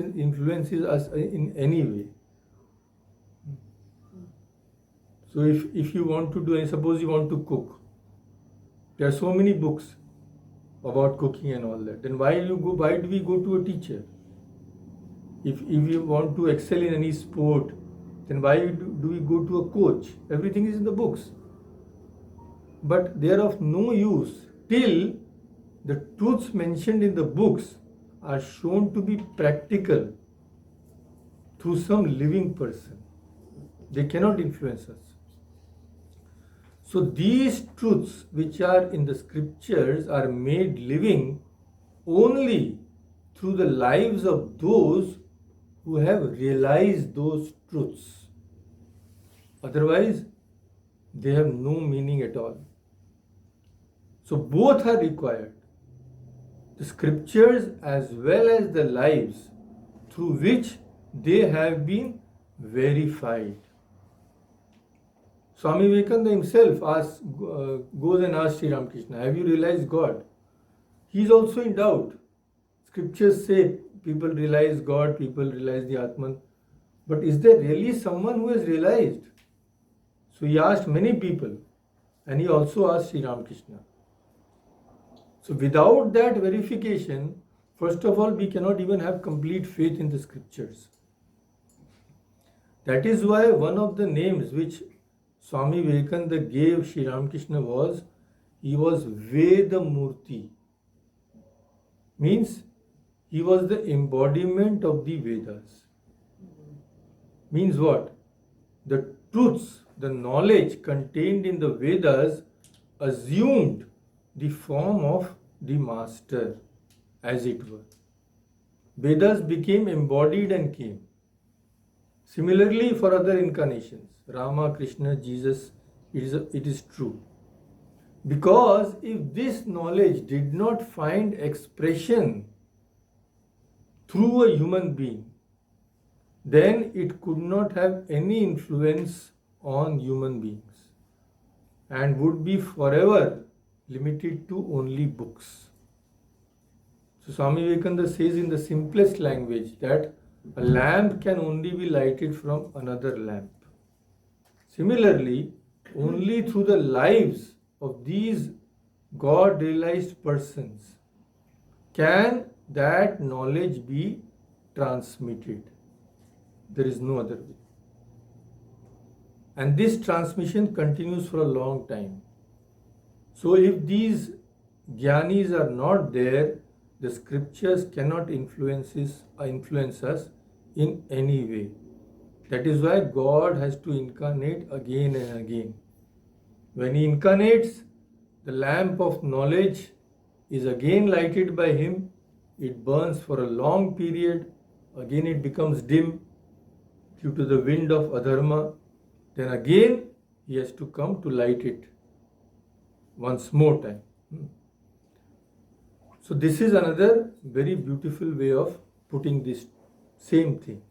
us in any way. So if you want to do, suppose you want to cook, there are so many books about cooking and all that. Then why do we go to a teacher? If you want to excel in any sport, then why do we go to a coach? Everything is in the books. But they are of no use till the truths mentioned in the books are shown to be practical through some living person. They cannot influence us. So these truths which are in the scriptures are made living only through the lives of those who have realized those truths. Otherwise, they have no meaning at all. So both are required. The scriptures as well as the lives through which they have been verified. Swami Vivekananda himself goes and asks Sri Ramakrishna, have you realized God? He is also in doubt. Scriptures say people realize God, people realize the Atman. But is there really someone who has realized? So he asked many people, and he also asked Sri Ramakrishna. So without that verification, first of all, we cannot even have complete faith in the scriptures. That is why one of the names which Swami Vivekananda gave Sri Ramakrishna was Vedamurti. Means he was the embodiment of the Vedas. Means what? The truths, the knowledge contained in the Vedas assumed the form of the master, as it were. Vedas became embodied and came. Similarly, for other incarnations, Rama, Krishna, Jesus, it is true. Because if this knowledge did not find expression through a human being, then it could not have any influence on human beings and would be forever limited to only books. So Swami Vivekananda says in the simplest language that a lamp can only be lighted from another lamp. Similarly, only through the lives of these God-realized persons can that knowledge be transmitted. There is no other way. And this transmission continues for a long time. So if these jnanis are not there, the scriptures cannot influence us in any way. That is why God has to incarnate again and again. When He incarnates, the lamp of knowledge is again lighted by Him. It burns for a long period. Again it becomes dim due to the wind of adharma. Then again He has to come to light it once more time. So this is another very beautiful way of putting this same thing.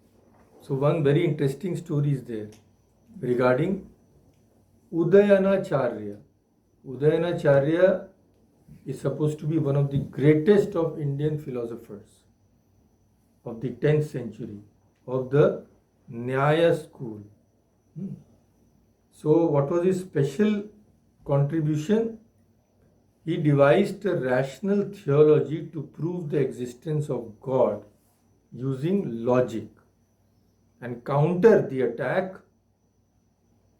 So one very interesting story is there regarding Udayanacharya. Udayanacharya is supposed to be one of the greatest of Indian philosophers of the 10th century, of the Nyaya school. So what was his special contribution? He devised a rational theology to prove the existence of God using logic. and counter the attack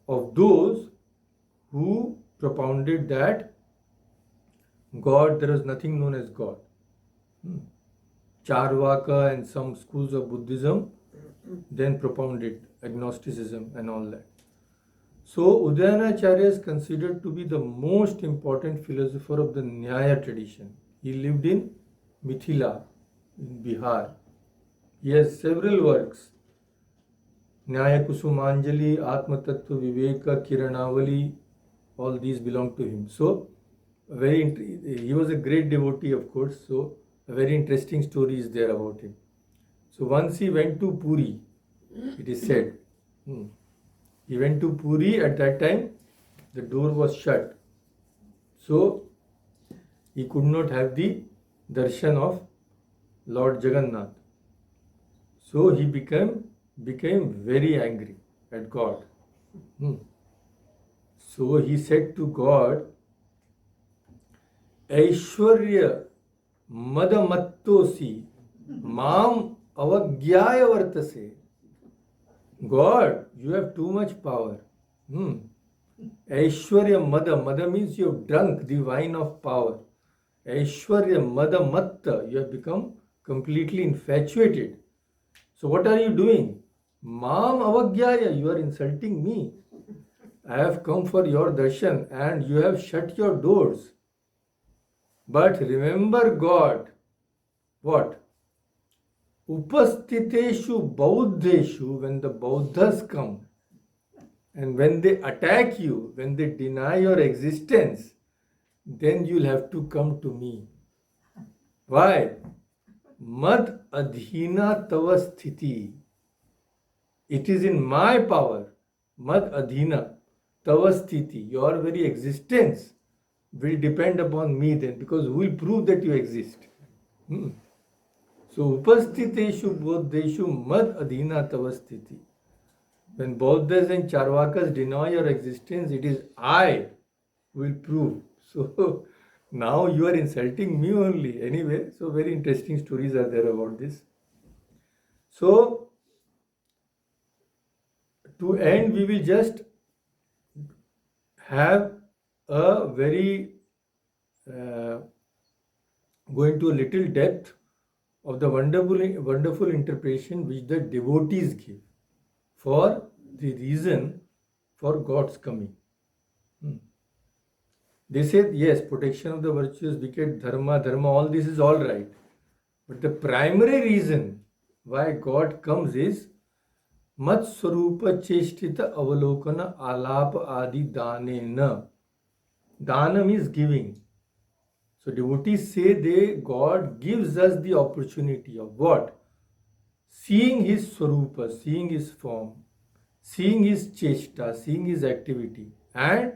of those who propounded that God, there is nothing known as God. Charvaka and some schools of Buddhism then propounded agnosticism and all that. So Udayanacharya is considered to be the most important philosopher of the Nyaya tradition. He lived in Mithila, in Bihar. He has several works. Nyaya Kusumanjali, Atma Tattva Viveka, Kiranavali, all these belong to him. So, he was a great devotee, of course. So, a very interesting story is there about him. So, once he went to Puri, it is said. He went to Puri. At that time, the door was shut. So, he could not have the darshan of Lord Jagannath. So, he became very angry at God. So he said to God, Aishwarya madamattosi mam avagyaya vartase. God, you have too much power. Aishwarya mada means you have drunk the wine of power. Aishwarya madamatta, you have become completely infatuated. So what are you doing? Mam avagyaya, you are insulting me. I have come for your darshan and you have shut your doors. But remember God, what? Upastiteshu Bauddheshu, when the Bauddhas come and when they attack you, when they deny your existence, then you'll have to come to me. Why? Mad adhina tava sthiti. It is in my power. Mad adhina tava sthiti. Your very existence will depend upon me then, because who will prove that you exist? So, upastiteshu bodheshu mad adhina tava sthiti. When Bauddhas and Charvakas deny your existence, it is I who will prove. So, now you are insulting me only. Anyway, so very interesting stories are there about this. So, to end, we will just have a very go into a little depth of the wonderful interpretation which the devotees give for the reason for God's coming. They said, yes, protection of the virtuous, wicked, dharma, all this is all right. But the primary reason why God comes is Mat Swarupa Cheshtita Avalokana Alapa Adi Danena. Dana means giving. So devotees say God gives us the opportunity of what? Seeing His Swarupa, seeing His form, seeing His Cheshta, seeing His activity, and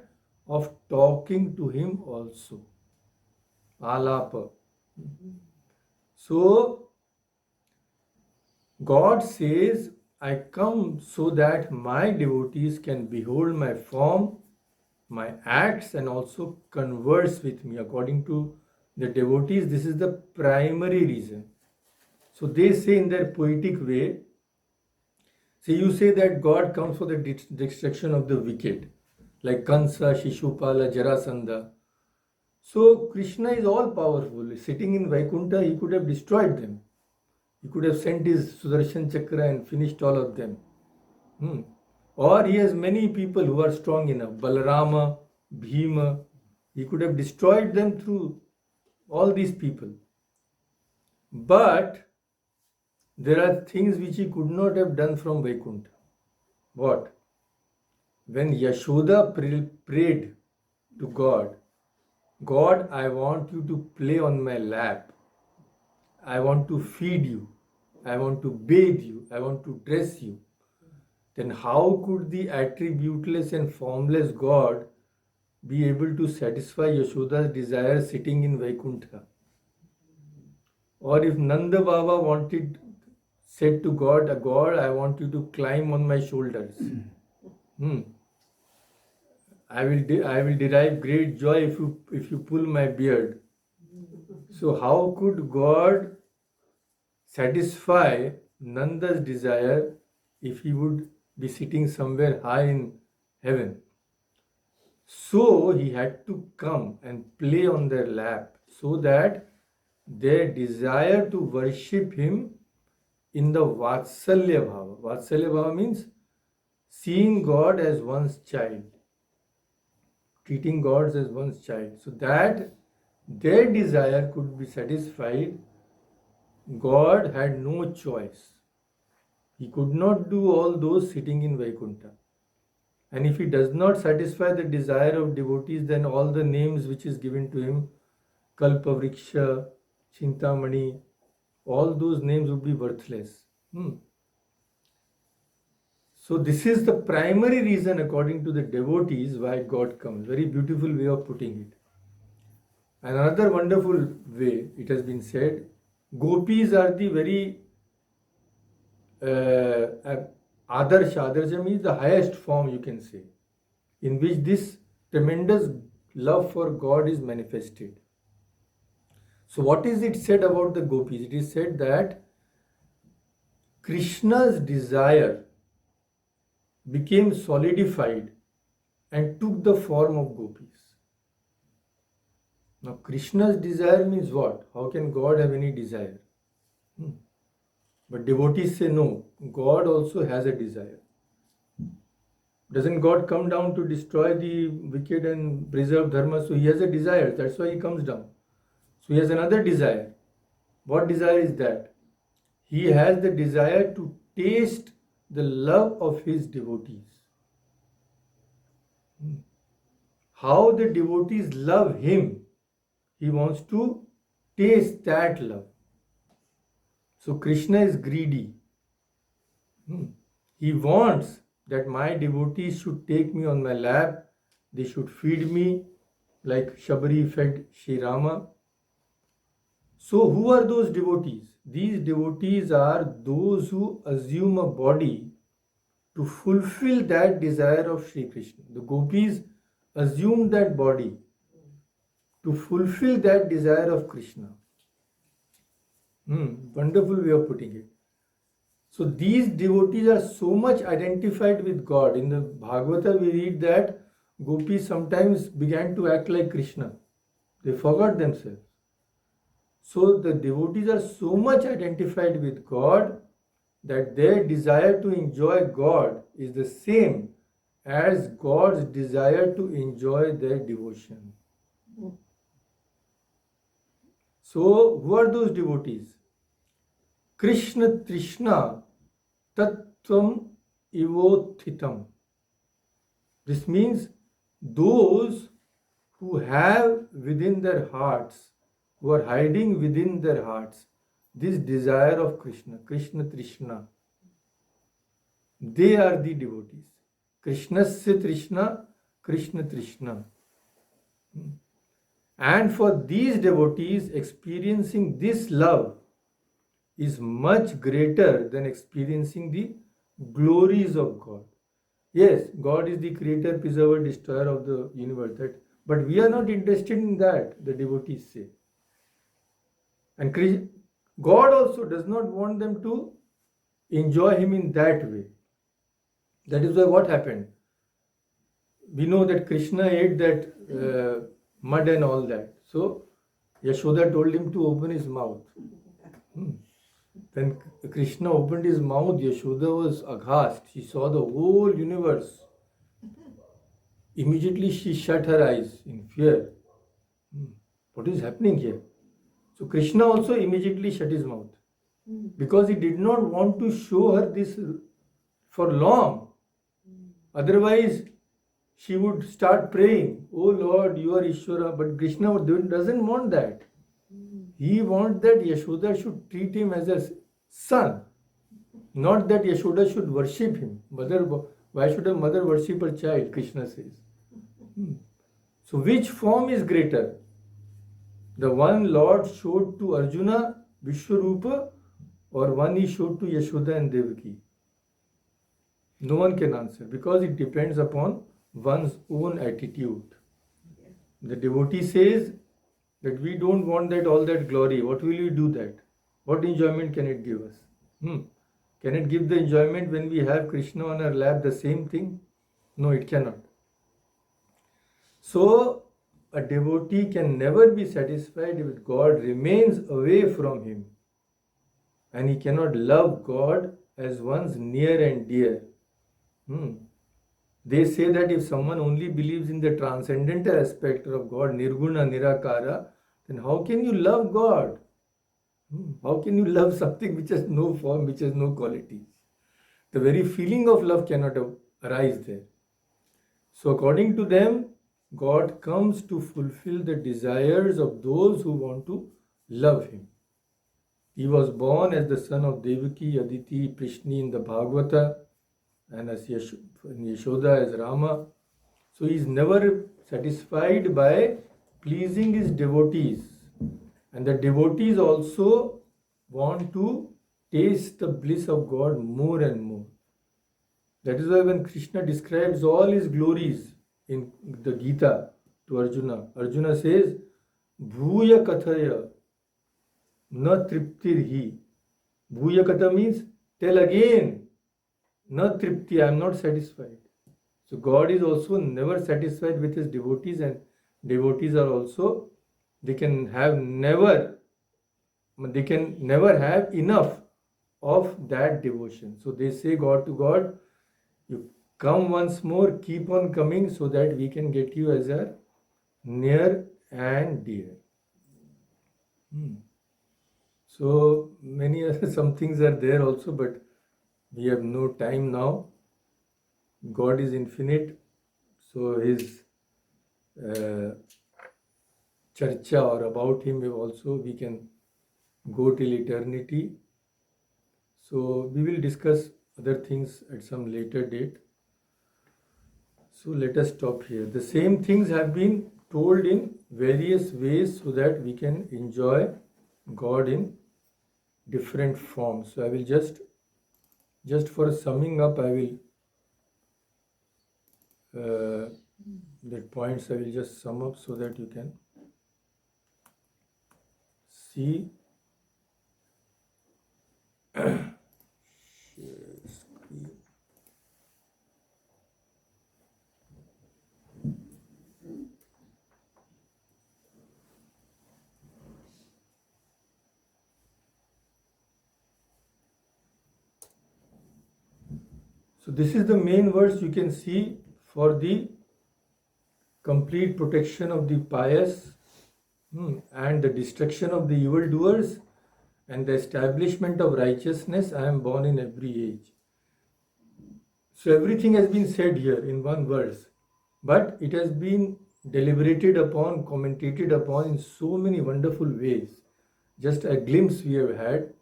of talking to Him also. Alapa. So, God says, I come so that my devotees can behold my form, my acts, and also converse with me. According to the devotees, this is the primary reason. So they say in their poetic way, so you say that God comes for the destruction of the wicked, like Kansa, Shishupala, Jarasandha. So Krishna is all powerful. Sitting in Vaikuntha, he could have destroyed them. He could have sent his Sudarshan Chakra and finished all of them. Or he has many people who are strong enough. Balarama, Bhima. He could have destroyed them through all these people. But there are things which he could not have done from Vaikuntha. What? When Yashoda prayed to God, God, I want you to play on my lap. I want to feed you. I want to bathe you. I want to dress you. Then how could the attributeless and formless God be able to satisfy Yashoda's desire sitting in Vaikuntha? Or if Nanda Baba said to God, God, I want you to climb on my shoulders. I will derive great joy if you pull my beard. So how could God satisfy Nanda's desire if he would be sitting somewhere high in heaven. So he had to come and play on their lap so that their desire to worship him in the Vatsalya Bhava. Vatsalya Bhava means seeing God as one's child, treating God as one's child, so that their desire could be satisfied. God had no choice. He could not do all those sitting in Vaikuntha. And if he does not satisfy the desire of devotees, then all the names which is given to him, Kalpavriksha, Chintamani, all those names would be worthless. So this is the primary reason, according to the devotees, why God comes. Very beautiful way of putting it. Another wonderful way it has been said, gopis are the very Adarsha. Adarsha means the highest form, you can say, in which this tremendous love for God is manifested. So what is it said about the gopis? It is said that Krishna's desire became solidified and took the form of gopis. Now Krishna's desire means what? How can God have any desire? But devotees say no, God also has a desire. Doesn't God come down to destroy the wicked and preserve dharma? So he has a desire, that's why he comes down. So he has another desire. What desire is that? He has the desire to taste the love of his devotees. How the devotees love him, he wants to taste that love. So Krishna is greedy. He wants that my devotees should take me on my lap, they should feed me like Shabari fed Sri Rama. So who are those devotees? These devotees are those who assume a body to fulfill that desire of Sri Krishna. The gopis assumed that body to fulfill that desire of Krishna. Wonderful way of putting it. So these devotees are so much identified with God. In the Bhagavata we read that gopis sometimes began to act like Krishna. They forgot themselves. So the devotees are so much identified with God that their desire to enjoy God is the same as God's desire to enjoy their devotion. So who are those devotees? Krishna Trishna Tattvam Ivothitam. This means those who have within their hearts, who are hiding within their hearts, this desire of Krishna, Krishna Trishna. They are the devotees. Krishnasya Trishna, Krishna Trishna. And for these devotees, experiencing this love is much greater than experiencing the glories of God. Yes, God is the creator, preserver, destroyer of the universe, but we are not interested in that, the devotees say. And God also does not want them to enjoy him in that way. That is why what happened? We know that Krishna ate that mud and all that. So Yashoda told him to open his mouth. When Krishna opened his mouth, Yashoda was aghast. She saw the whole universe. Immediately she shut her eyes in fear. What is happening here? So Krishna also immediately shut his mouth because he did not want to show her this for long. Otherwise, she would start praying, "Oh Lord, you are Ishvara." But Krishna doesn't want that. He wants that Yashoda should treat him as a son, not that Yashoda should worship him. Why should a mother worship her child? Krishna says. So which form is greater? The one Lord showed to Arjuna, Vishwarupa, or one he showed to Yashoda and Devaki? No one can answer because it depends upon one's own attitude. The devotee says that we don't want that all that glory. What will you do that? What enjoyment can it give us? Can it give the enjoyment when we have Krishna on our lap, the same thing? No, it cannot. So, a devotee can never be satisfied if God remains away from him, and he cannot love God as one's near and dear. They say that if someone only believes in the transcendental aspect of God, Nirguna, Nirakara, then how can you love God? How can you love something which has no form, which has no qualities? The very feeling of love cannot arise there. So according to them, God comes to fulfill the desires of those who want to love Him. He was born as the son of Devaki, Aditi, Prishni in the Bhagavata, and as Yashoda as Rama. So he is never satisfied by pleasing his devotees. And the devotees also want to taste the bliss of God more and more. That is why when Krishna describes all his glories in the Gita to Arjuna, Arjuna says, Bhuya Kathaya na triptirhi. Bhuya Katha means tell again. Na tripti, I am not satisfied. So God is also never satisfied with his devotees, and devotees are also, they can never have enough of that devotion. So they say God to God, you come once more, keep on coming so that we can get you as a near and dear. So many other some things are there also, but we have no time now. God is infinite, so his charcha or about him also we can go till eternity. So we will discuss other things at some later date. So let us stop here. The same things have been told in various ways so that we can enjoy God in different forms. So I will just for summing up, I will the points I will just sum up so that you can see. So this is the main verse you can see for the complete protection of the pious and the destruction of the evildoers and the establishment of righteousness. I am born in every age. So everything has been said here in one verse, but it has been deliberated upon, commentated upon in so many wonderful ways. Just a glimpse we have had.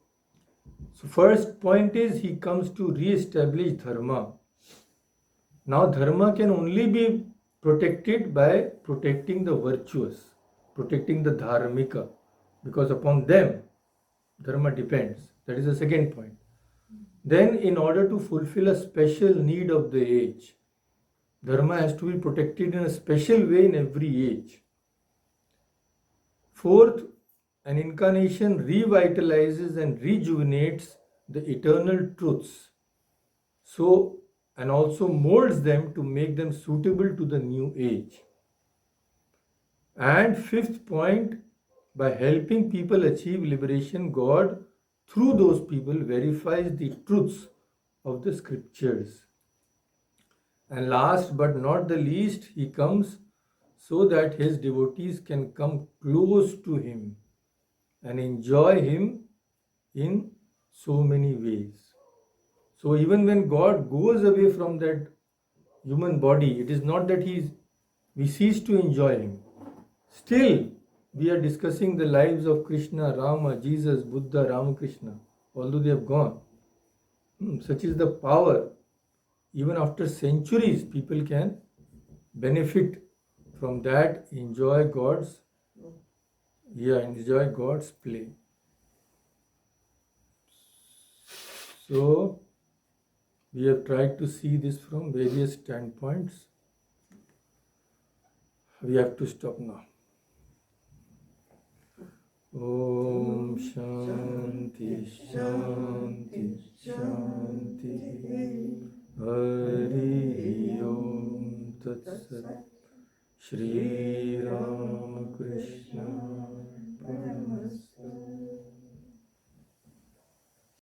So first point is he comes to re-establish dharma. Now dharma can only be protected by protecting the virtuous, protecting the dharmika, because upon them dharma depends. That is the second point. Then in order to fulfill a special need of the age, dharma has to be protected in a special way in every age. Fourth, an incarnation revitalizes and rejuvenates the eternal truths. So, and also molds them to make them suitable to the new age. And fifth point, by helping people achieve liberation, God, through those people, verifies the truths of the scriptures. And last but not the least, he comes so that his devotees can come close to him and enjoy him in so many ways. So even when God goes away from that human body, it is not that we cease to enjoy him. Still, we are discussing the lives of Krishna, Rama, Jesus, Buddha, Ramakrishna, although they have gone. Such is the power. Even after centuries, people can benefit from that, enjoy God's play. So, we have tried to see this from various standpoints. We have to stop now. Om Shanti Shanti Shanti. Hari Om Tat Sat. Shri Ram